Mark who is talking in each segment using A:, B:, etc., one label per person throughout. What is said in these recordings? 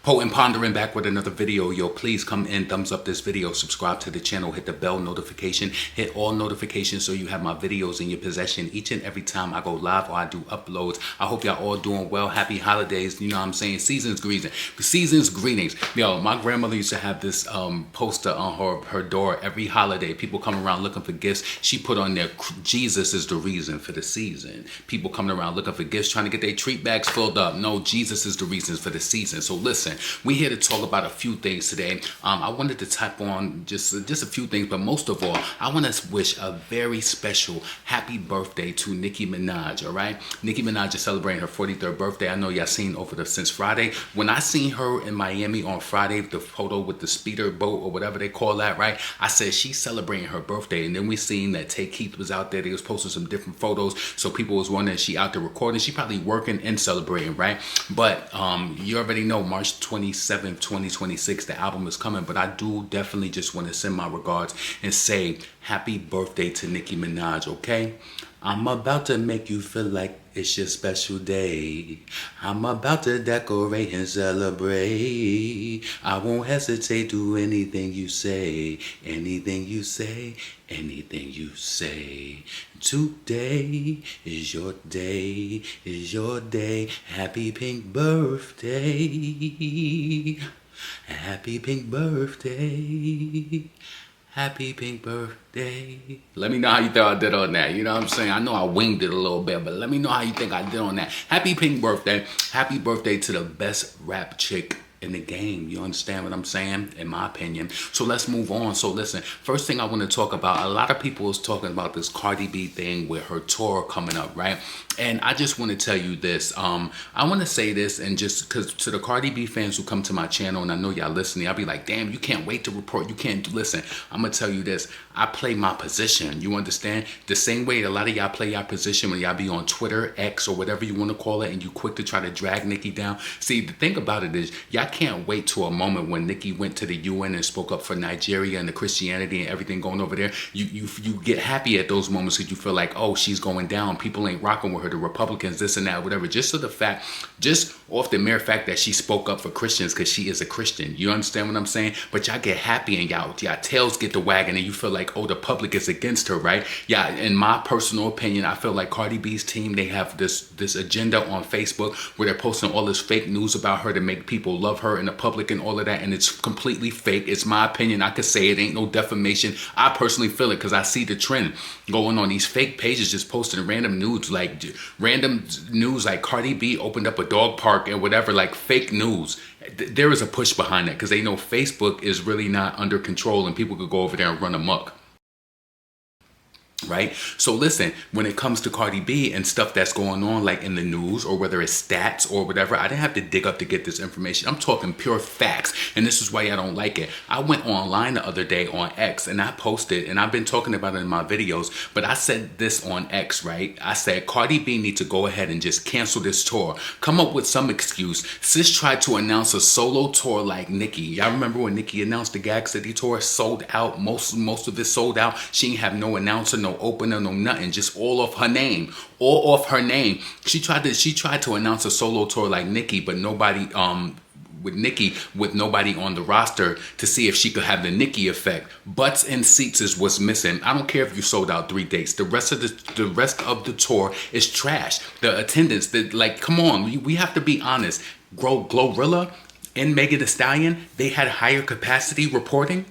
A: And Pondering back with another video. Yo, please come in, thumbs up this video, subscribe to the channel, hit the bell notification, hit all notifications so you have my videos in your possession each and every time I go live or I do uploads. I hope y'all all doing well. Happy holidays. You know what I'm saying? Season's greetings. Yo, my grandmother used to have this poster on her door every holiday. People come around looking for gifts. She put on there, Jesus is the reason for the season. People coming around looking for gifts, trying to get their treat bags filled up. No, Jesus is the reason for the season. So listen, we're here to talk about a few things today. I wanted to type on just a few things, but most of all, I want to wish a very special happy birthday to Nicki Minaj, all right? Nicki Minaj is celebrating her 43rd birthday. I know y'all seen since Friday. When I seen her in Miami on Friday, the photo with the speeder boat or whatever they call that, right? I said she's celebrating her birthday, and then we seen that Tay Keith was out there. They was posting some different photos, so people was wondering, she out there recording? She probably working and celebrating, right? But you already know March 27th, 2026, the album is coming. But I do definitely just want to send my regards and say happy birthday to Nicki Minaj, okay? I'm about to make you feel like it's your special day. I'm about to decorate and celebrate. I won't hesitate, do anything you say. Anything you say, anything you say. Today is your day, is your day. Happy pink birthday. Happy pink birthday. Happy pink birthday. Let me know how you thought I did on that. You know what I'm saying? I know I winged it a little bit, but let me know how you think I did on that. Happy pink birthday. Happy birthday to the best rap chick in the game. You understand what I'm saying? In my opinion. So let's move on. So listen, first thing I want to talk about, a lot of people is talking about this Cardi B thing with her tour coming up, right? And I just want to tell you this. I want to say this, and just because to the Cardi B fans who come to my channel, and I know y'all listening, I'll be like, damn, you can't wait to report. You can't listen. I'm going to tell you this. I play my position. You understand? The same way a lot of y'all play your position when y'all be on Twitter, X, or whatever you want to call it, and you quick to try to drag Nicki down. See, the thing about it is, y'all can't wait to a moment when Nicki went to the UN and spoke up for Nigeria and the Christianity and everything going over there. You get happy at those moments because you feel like, oh, she's going down. People ain't rocking with her. The Republicans, this and that, whatever. Just off the mere fact that she spoke up for Christians because she is a Christian. You understand what I'm saying? But y'all get happy and y'all tails get the wagging and you feel like, oh, the public is against her, right? Yeah, in my personal opinion, I feel like Cardi B's team, they have this agenda on Facebook where they're posting all this fake news about her to make people love her in the public and all of that, and it's completely fake. It's my opinion. I could say it ain't no defamation. I personally feel it because I see the trend going on. These fake pages just posting random news like Cardi B opened up a dog park and whatever, like fake news. There is a push behind that because they know Facebook is really not under control and people could go over there and run amok. Right? So listen, when it comes to Cardi B and stuff that's going on like in the news or whether it's stats or whatever, I didn't have to dig up to get this information. I'm talking pure facts, and this is why I don't like it. I went online the other day on X and I posted, and I've been talking about it in my videos, but I said this on X, right? I said Cardi B needs to go ahead and just cancel this tour. Come up with some excuse. Sis tried to announce a solo tour like Nicki. Y'all remember when Nicki announced the Gag City tour? Sold out. Most of it sold out. She didn't have no announcer, no opener, no nothing, just all off her name. She tried to announce a solo tour like Nicki, but nobody with nobody on the roster to see if she could have the Nicki effect. Butts and seats is what's missing. I don't care if you sold out 3 dates. The rest of the tour is trash. The attendance, come on, we have to be honest. Glorilla and Megan Thee Stallion, they had higher capacity reporting.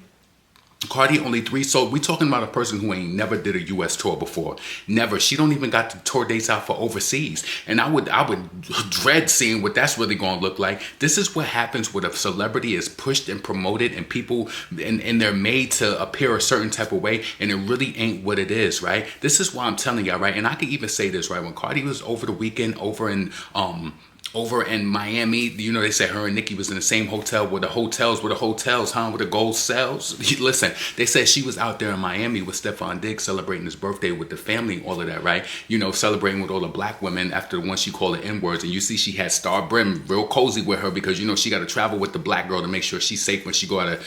A: Cardi only 3 sold. We talking about a person who ain't never did a U.S. tour before. Never. She don't even got the tour dates out for overseas. And I would dread seeing what that's really going to look like. This is what happens when a celebrity is pushed and promoted and people, and they're made to appear a certain type of way, and it really ain't what it is, right? This is why I'm telling y'all, right? And I can even say this, right? When Cardi was over the weekend over in Miami, you know, they said her and Nicki was in the same hotel with the hotels, with the gold cells. Listen, they said she was out there in Miami with Stefan Diggs celebrating his birthday with the family, all of that, right? You know, celebrating with all the black women after the one she called the N-words. And you see she had Star Brim real cozy with her because, you know, she got to travel with the black girl to make sure she's safe when she go out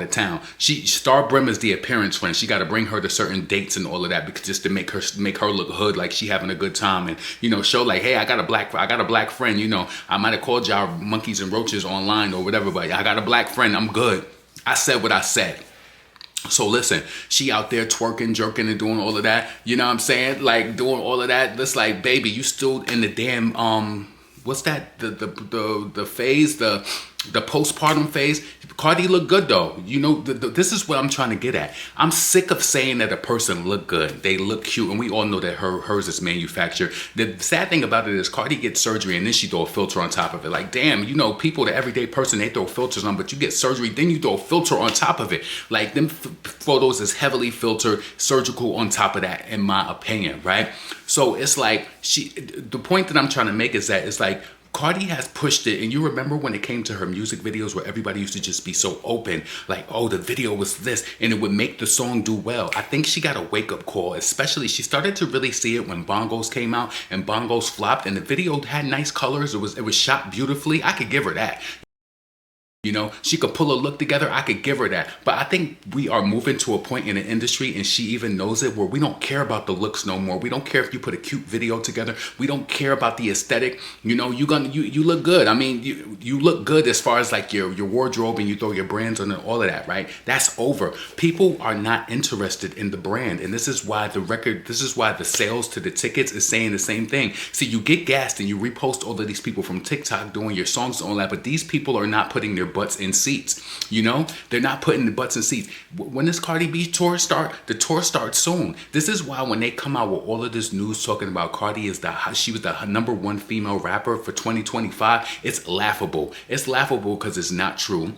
A: of town. Star Brim is the appearance friend. She got to bring her to certain dates and all of that because just to make her look hood, like she having a good time, and, you know, show like, hey, I got a black friend. friend. You know, I might have called y'all monkeys and roaches online or whatever, but I got a black friend. I'm good. I said what I said. So listen, she out there twerking, jerking, and doing all of that. You know what I'm saying? Like doing all of that. It's like, baby, you still in the damn what's that? The phase, the postpartum phase. Cardi look good though. You know, this is what I'm trying to get at. I'm sick of saying that a person look good. They look cute, and we all know that hers is manufactured. The sad thing about it is Cardi gets surgery and then she throw a filter on top of it. Like, damn, you know, people, the everyday person, they throw filters on, but you get surgery, then you throw a filter on top of it. Like, them photos is heavily filtered, surgical on top of that, in my opinion, right? So it's like, the point that I'm trying to make is that it's like, Cardi has pushed it, and you remember when it came to her music videos where everybody used to just be so open, like, oh, the video was this, and it would make the song do well. I think she got a wake-up call, especially she started to really see it when Bongos came out, and Bongos flopped, and the video had nice colors. It was shot beautifully. I could give her that. You know, she could pull a look together. I could give her that. But I think we are moving to a point in the industry, and she even knows it, where we don't care about the looks no more. We don't care if you put a cute video together. We don't care about the aesthetic. You know, you look good. I mean, you look good as far as like your wardrobe, and you throw your brands on and all of that, right? That's over. People are not interested in the brand, and this is why the sales to the tickets is saying the same thing. See, you get gassed and you repost all of these people from TikTok doing your songs and all that, but these people are not putting their butts in seats. You know, they're not putting the butts in seats. When this Cardi B tour start, the tour starts soon. This is why when they come out with all of this news talking about Cardi she was the #1 female rapper for 2025, it's laughable. It's laughable because it's not true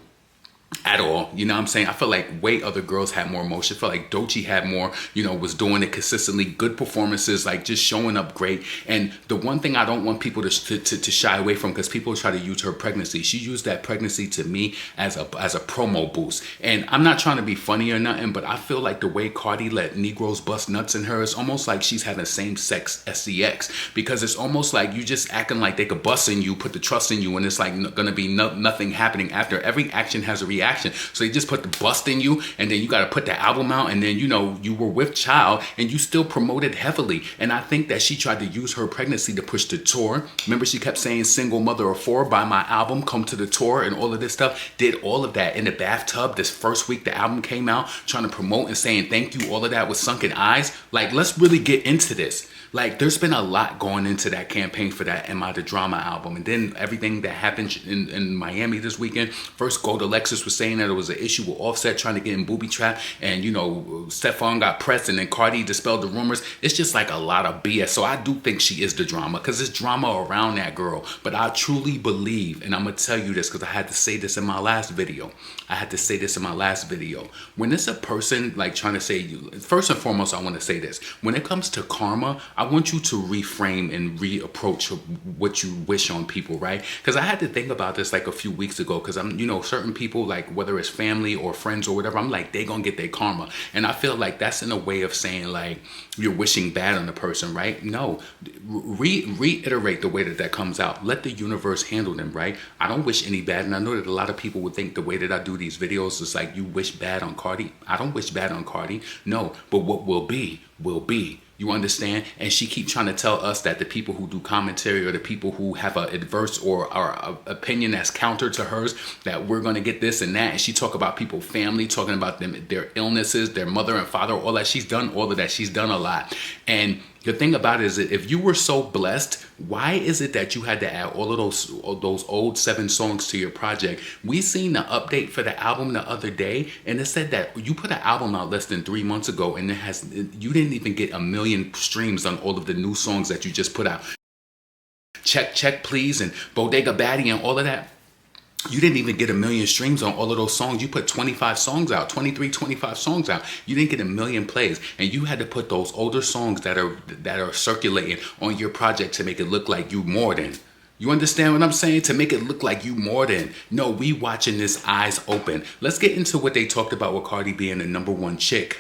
A: at all. You know what I'm saying? I feel like way other girls had more emotion. I feel like Doechii had more, you know, was doing it consistently, good performances, like just showing up great. And the one thing I don't want people to shy away from, because people try to use her pregnancy, she used that pregnancy to me as a promo boost. And I'm not trying to be funny or nothing, but I feel like the way Cardi let Negroes bust nuts in her, it's almost like she's having same-sex sex, because it's almost like you just acting like they could bust in you, put the trust in you, and it's like gonna be nothing happening after. Every action has a reaction. So they just put the bust in you, and then you got to put the album out, and then, you know, you were with child and you still promoted heavily. And I think that she tried to use her pregnancy to push the tour. Remember, she kept saying single mother of 4, buy my album, come to the tour, and all of this stuff. Did all of that in the bathtub this first week the album came out, trying to promote and saying thank you. All of that with sunken eyes. Like, let's really get into this. Like, there's been a lot going into that campaign for that Am I the Drama album. And then everything that happened in Miami this weekend. First, Gold Alexis was saying that it was an issue with Offset trying to get in booby trap. And, you know, Stephon got pressed, and then Cardi dispelled the rumors. It's just like a lot of BS. So I do think she is the drama, because there's drama around that girl. But I truly believe, and I'm going to tell you this because I had to say this in my last video. When it's a person like trying to say, first and foremost, I want to say this. When it comes to karma, I want you to reframe and reapproach what you wish on people, right? Because I had to think about this like a few weeks ago, because I'm, you know, certain people, like whether it's family or friends or whatever, I'm like, they gonna get their karma. And I feel like that's in a way of saying like you're wishing bad on the person, right? No, reiterate the way that comes out. Let the universe handle them, right? I don't wish any bad. And I know that a lot of people would think the way that I do these videos is like you wish bad on Cardi. I don't wish bad on Cardi. No, but what will be, will be. You understand? And she keep trying to tell us that the people who do commentary, or the people who have an adverse or a opinion that's counter to hers, that we're going to get this and that. And she talk about people, family, talking about them, their illnesses, their mother and father, all that. She's done all of that. She's done a lot. And the thing about it is that if you were so blessed, why is it that you had to add all of those old 7 songs to your project? We seen the update for the album the other day, and it said that you put an album out less than 3 months ago, and you didn't even get 1 million streams on all of the new songs that you just put out. Check Please and Bodega Baddie and all of that. You didn't even get 1 million streams on all of those songs. You put 25 songs out, 25 songs out. You didn't get 1 million plays. And you had to put those older songs that are circulating on your project to make it look like you more than. You understand what I'm saying? To make it look like you more than. No, we watching this eyes open. Let's get into what they talked about with Cardi being the #1 chick.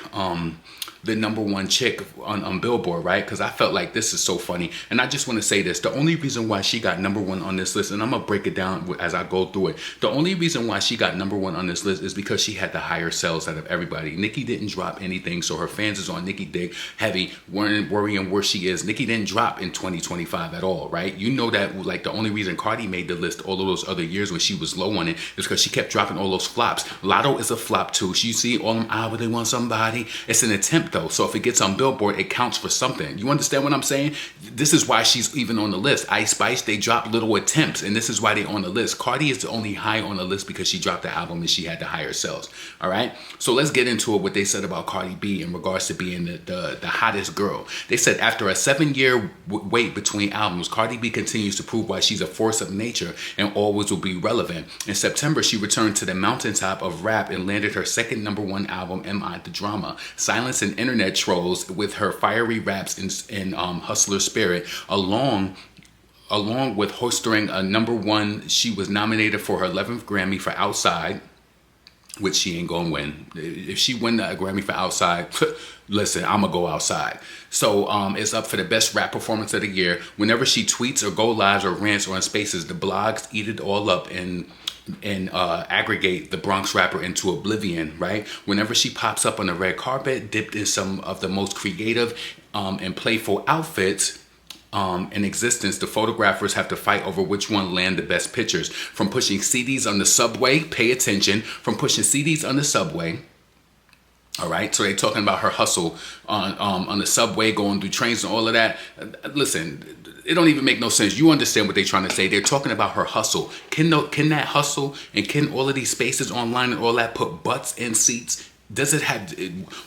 A: the #1 chick on Billboard, right? Because I felt like this is so funny. And I just want to say this. The only reason why she got #1 on this list, and I'm going to break it down as I go through it. The only reason why she got #1 on this list is because she had the higher sales out of everybody. Nicki didn't drop anything, so her fans is on Nicki dick heavy, worrying where she is. Nicki didn't drop in 2025 at all, right? You know that, like, the only reason Cardi made the list all of those other years when she was low on it is because she kept dropping all those flops. Lotto is a flop too. You see all them I Really Want Somebody. It's an attempt though, so if it gets on Billboard, it counts for something. You understand what I'm saying? This is why she's even on the list. Ice Spice, they dropped little attempts, and this is why they're on the list. Cardi is only high on the list because she dropped the album and she had the higher sales. All right, so let's get into it. What they said about Cardi B in regards to being the hottest girl. They said after a 7-year wait between albums, Cardi B continues to prove why she's a force of nature and always will be relevant. In September, she returned to the mountaintop of rap and landed her second #1 album, M.I. The Drama, silencing internet trolls with her fiery raps and hustler spirit, along with hosting a #1. She was nominated for her 11th Grammy for Outside, which she ain't gonna win. If she win the Grammy for Outside, listen, I'ma go outside. So it's up for the best rap performance of the year. Whenever she tweets or go lives or rants or in spaces, the blogs eat it all up and aggregate the Bronx rapper into oblivion, right? Whenever she pops up on the red carpet, dipped in some of the most creative and playful outfits in existence, the photographers have to fight over which one land the best pictures. From pushing CDs on the subway, pay attention, from pushing CDs on the subway. All right, so they're talking about her hustle on the subway, going through trains and all of that. Listen, it don't even make no sense. You understand what they're trying to say. They're talking about her hustle. Can that hustle and can all of these spaces online and all that put butts in seats? Does it have?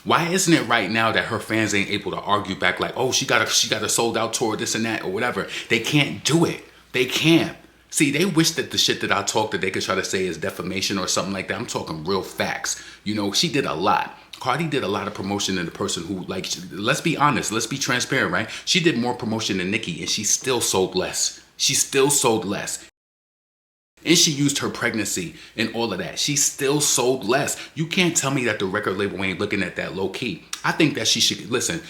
A: Why isn't it right now that her fans ain't able to argue back like, oh, she got a sold out tour, this and that or whatever? They can't do it. They can't. See, they wish that the shit that I talk that they could try to say is defamation or something like that. I'm talking real facts. You know, she did a lot. Cardi did a lot of promotion than the person who, like, let's be honest, let's be transparent, right? She did more promotion than Nicki and she still sold less. She still sold less. And she used her pregnancy and all of that. She still sold less. You can't tell me that the record label ain't looking at that low key. I think that she should, listen,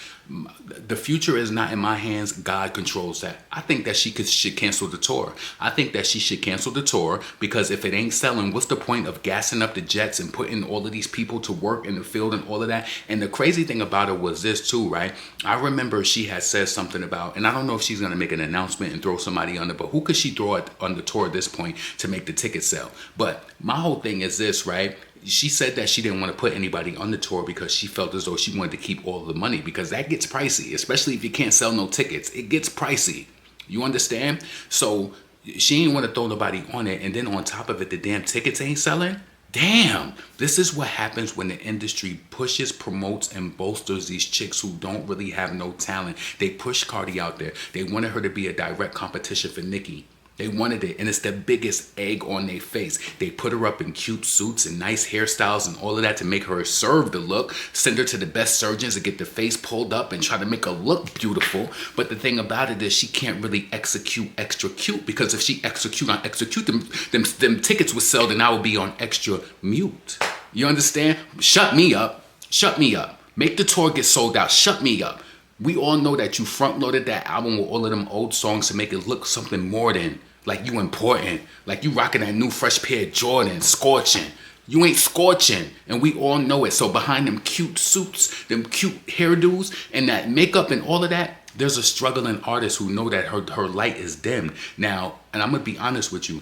A: the future is not in my hands. God controls that. I think that she should cancel the tour. I think that she should cancel the tour because if it ain't selling, what's the point of gassing up the jets and putting all of these people to work in the field and all of that? And the crazy thing about it was this too, right? I remember she had said something about, and I don't know if she's going to make an announcement and throw somebody on it, but who could she throw on the tour at this point to make the ticket sell? But my whole thing is this, right? She said that she didn't want to put anybody on the tour because she felt as though she wanted to keep all the money because that gets pricey, especially if you can't sell no tickets. It gets pricey. You understand? So she ain't want to throw nobody on it. And then on top of it, the damn tickets ain't selling. Damn, this is what happens when the industry pushes, promotes, and bolsters these chicks who don't really have no talent. They push Cardi out there. They wanted her to be a direct competition for Nicki. They wanted it, and it's the biggest egg on their face. They put her up in cute suits and nice hairstyles and all of that to make her serve the look, send her to the best surgeons to get the face pulled up and try to make her look beautiful. But the thing about it is she can't really execute extra cute because if she execute them tickets would sell, then I would be on extra mute. You understand? Shut me up. Shut me up. Make the tour get sold out. Shut me up. We all know that you front-loaded that album with all of them old songs to make it look something more than like you important, like you rocking that new fresh pair of Jordans, scorching. You ain't scorching, and we all know it. So behind them cute suits, them cute hairdos, and that makeup and all of that, there's a struggling artist who know that her light is dim. Now, and I'm gonna be honest with you.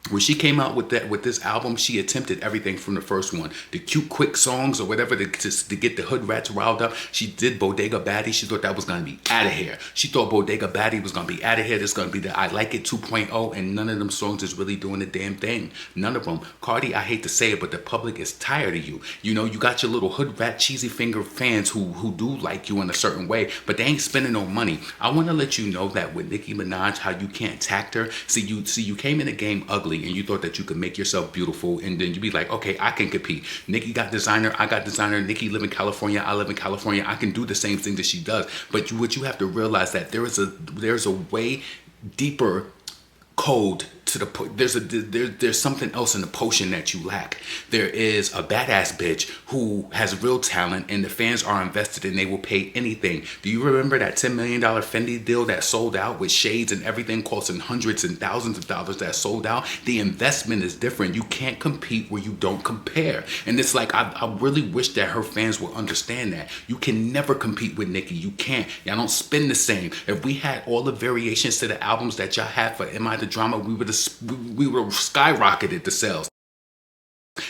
A: When she came out with this album, she attempted everything from the first one. The cute, quick songs or whatever to get the hood rats riled up. She did Bodega Baddie. She thought that was going to be out of here. She thought Bodega Baddie was going to be out of here. This is going to be the I Like It 2.0. And none of them songs is really doing the damn thing. None of them. Cardi, I hate to say it, but the public is tired of you. You know, you got your little hood rat, cheesy finger fans who do like you in a certain way, but they ain't spending no money. I want to let you know that with Nicki Minaj, how you can't tact her. See, you came in the game ugly. And you thought that you could make yourself beautiful, and then you'd be like, okay, I can compete. Nicki got designer, I got designer. Nicki live in California, I live in California. I can do the same thing that she does. But what you have to realize that there's a way deeper code to the there's something else in the potion that you lack. There is a badass bitch who has real talent and the fans are invested and they will pay anything. Do you remember that $10 million Fendi deal that sold out with shades and everything costing hundreds and thousands of dollars that sold out? The investment is different. You can't compete where you don't compare. And it's like, I really wish that her fans would understand that. You can never compete with Nicki. You can't. Y'all don't spin the same. If we had all the variations to the albums that y'all had for Am I the Drama, we would have skyrocketed the sales.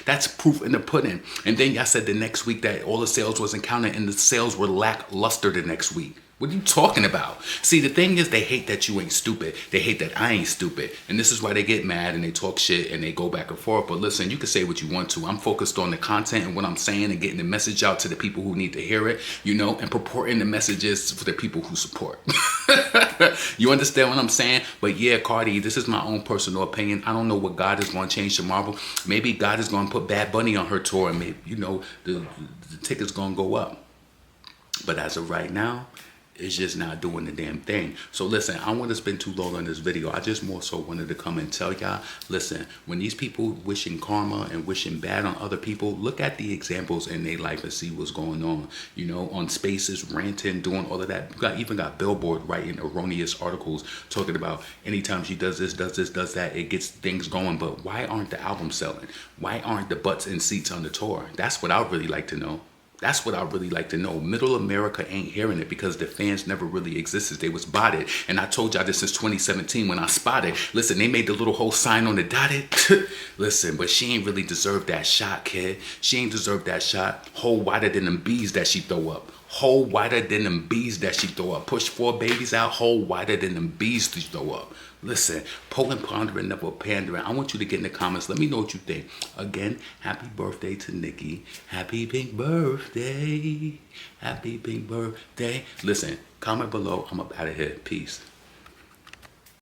A: That's proof in the pudding. And then y'all said the next week that all the sales wasn't counted and the sales were lackluster the next week. What are you talking about? See, the thing is, they hate that you ain't stupid. They hate that I ain't stupid. And this is why they get mad and they talk shit and they go back and forth. But listen, you can say what you want to. I'm focused on the content and what I'm saying and getting the message out to the people who need to hear it, you know, and purporting the messages for the people who support. You understand what I'm saying? But yeah, Cardi, this is my own personal opinion. I don't know what God is going to change tomorrow. Maybe God is going to put Bad Bunny on her tour and maybe, you know, the ticket's going to go up. But as of right now, it's just not doing the damn thing. So listen, I don't want to spend too long on this video. I just more so wanted to come and tell y'all, listen, when these people wishing karma and wishing bad on other people, look at the examples in their life and see what's going on. You know, on Spaces, ranting, doing all of that. You even got Billboard writing erroneous articles talking about anytime she does this, does that, it gets things going. But why aren't the albums selling? Why aren't the butts and seats on the tour? That's what I'd really like to know. That's what I really like to know. Middle America ain't hearing it because the fans never really existed. They was botted. And I told y'all this since 2017 when I spotted. Listen, they made the little whole sign on the dotted. Listen, but she ain't really deserved that shot, kid. She ain't deserved that shot. Hole wider than them bees that she throw up. Hole wider than them bees that she throw up. Push 4 babies out. Hole wider than them bees to throw up. Listen, pondering, never pandering. I want you to get in the comments. Let me know what you think. Again, happy birthday to Nicki. Happy pink birthday. Happy pink birthday. Listen, comment below. I'm up out of here. Peace.